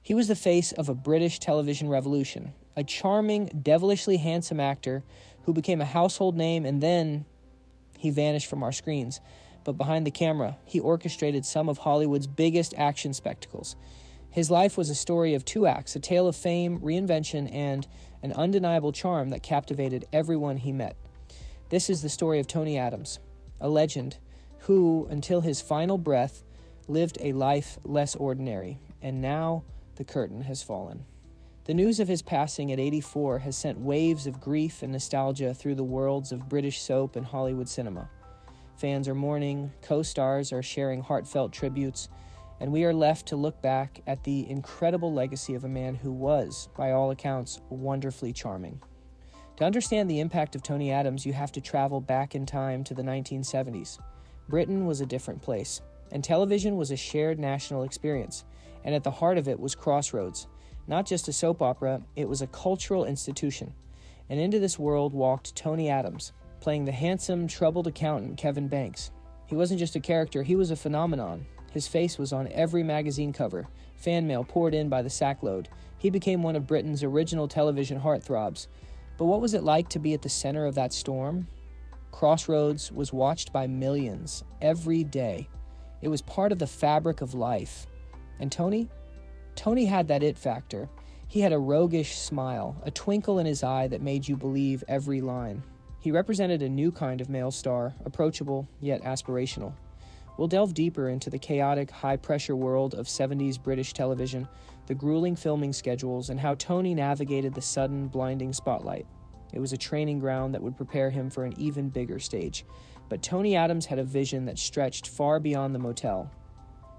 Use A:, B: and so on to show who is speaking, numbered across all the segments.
A: He was the face of a British television revolution, a charming, devilishly handsome actor who became a household name, and then he vanished from our screens. But behind the camera, he orchestrated some of Hollywood's biggest action spectacles. His life was a story of two acts, a tale of fame, reinvention, and an undeniable charm that captivated everyone he met. This is the story of Tony Adams, a legend who, until his final breath, lived a life less ordinary, and now the curtain has fallen. The news of his passing at 84 has sent waves of grief and nostalgia through the worlds of British soap and Hollywood cinema. Fans are mourning, co-stars are sharing heartfelt tributes, and we are left to look back at the incredible legacy of a man who was, by all accounts, wonderfully charming. To understand the impact of Tony Adams, you have to travel back in time to the 1970s. Britain was a different place, and television was a shared national experience, and at the heart of it was Crossroads. Not just a soap opera, it was a cultural institution. And into this world walked Tony Adams, playing the handsome, troubled accountant Kevin Banks. He wasn't just a character, he was a phenomenon. His face was on every magazine cover. Fan mail poured in by the sackload. He became one of Britain's original television heartthrobs. But what was it like to be at the center of that storm? Crossroads was watched by millions every day. It was part of the fabric of life. And Tony had that it factor. He had a roguish smile, a twinkle in his eye that made you believe every line. He represented a new kind of male star, approachable yet aspirational. We'll delve deeper into the chaotic, high-pressure world of 70s British television, the grueling filming schedules, and how Tony navigated the sudden, blinding spotlight. It was a training ground that would prepare him for an even bigger stage. But Tony Adams had a vision that stretched far beyond the motel.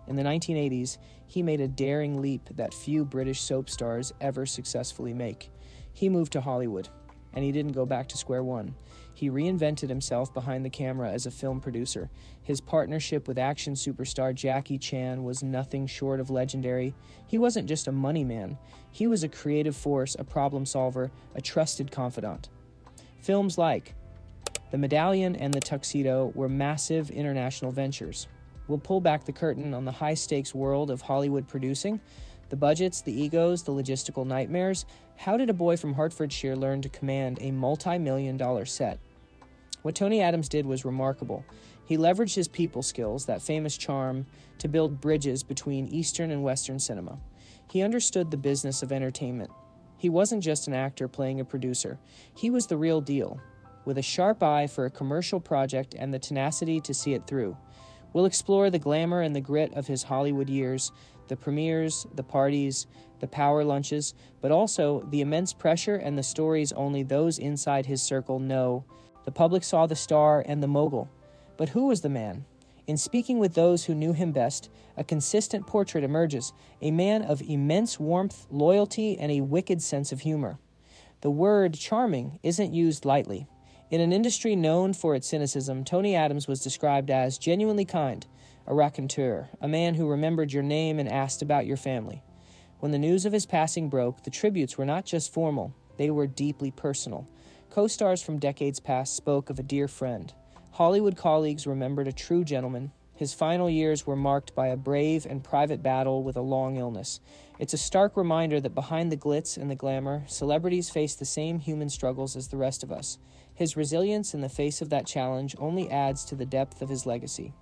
A: In the 1980s, he made a daring leap that few British soap stars ever successfully make. He moved to Hollywood, and he didn't go back to square one. He reinvented himself behind the camera as a film producer. His partnership with action superstar Jackie Chan was nothing short of legendary. He wasn't just a money man. He was a creative force, a problem solver, a trusted confidant. Films like The Medallion and The Tuxedo were massive international ventures. We'll pull back the curtain on the high-stakes world of Hollywood producing, the budgets, the egos, the logistical nightmares. How did a boy from Hertfordshire learn to command a multi-million-dollar set? What Tony Adams did was remarkable. He leveraged his people skills, that famous charm, to build bridges between Eastern and Western cinema. He understood the business of entertainment. He wasn't just an actor playing a producer. He was the real deal, with a sharp eye for a commercial project and the tenacity to see it through. We'll explore the glamour and the grit of his Hollywood years, the premieres, the parties, the power lunches, but also the immense pressure and the stories only those inside his circle know. The public saw the star and the mogul. But who was the man? In speaking with those who knew him best, a consistent portrait emerges, a man of immense warmth, loyalty, and a wicked sense of humor. The word charming isn't used lightly. In an industry known for its cynicism, Tony Adams was described as genuinely kind, a raconteur, a man who remembered your name and asked about your family. When the news of his passing broke, the tributes were not just formal, they were deeply personal. Co-stars from decades past spoke of a dear friend. Hollywood colleagues remembered a true gentleman. His final years were marked by a brave and private battle with a long illness. It's a stark reminder that behind the glitz and the glamour, celebrities face the same human struggles as the rest of us. His resilience in the face of that challenge only adds to the depth of his legacy.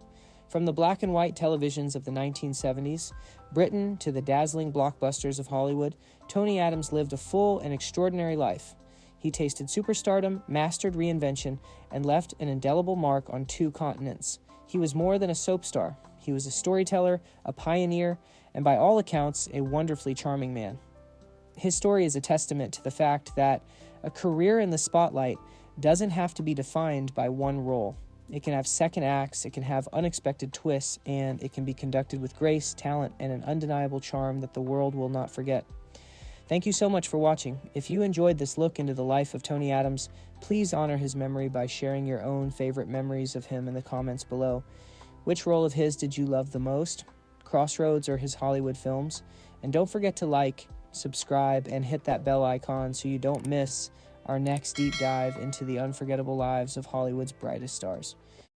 A: From the black and white televisions of the 1970s, Britain, to the dazzling blockbusters of Hollywood, Tony Adams lived a full and extraordinary life. He tasted superstardom, mastered reinvention, and left an indelible mark on 2 continents. He was more than a soap star. He was a storyteller, a pioneer, and by all accounts, a wonderfully charming man. His story is a testament to the fact that a career in the spotlight doesn't have to be defined by one role. It can have second acts, it can have unexpected twists, and it can be conducted with grace, talent, and an undeniable charm that the world will not forget. Thank you so much for watching. If you enjoyed this look into the life of Tony Adams, please honor his memory by sharing your own favorite memories of him in the comments below. Which role of his did you love the most? Crossroads or his Hollywood films? And don't forget to like, subscribe, and hit that bell icon so you don't miss our next deep dive into the unforgettable lives of Hollywood's brightest stars.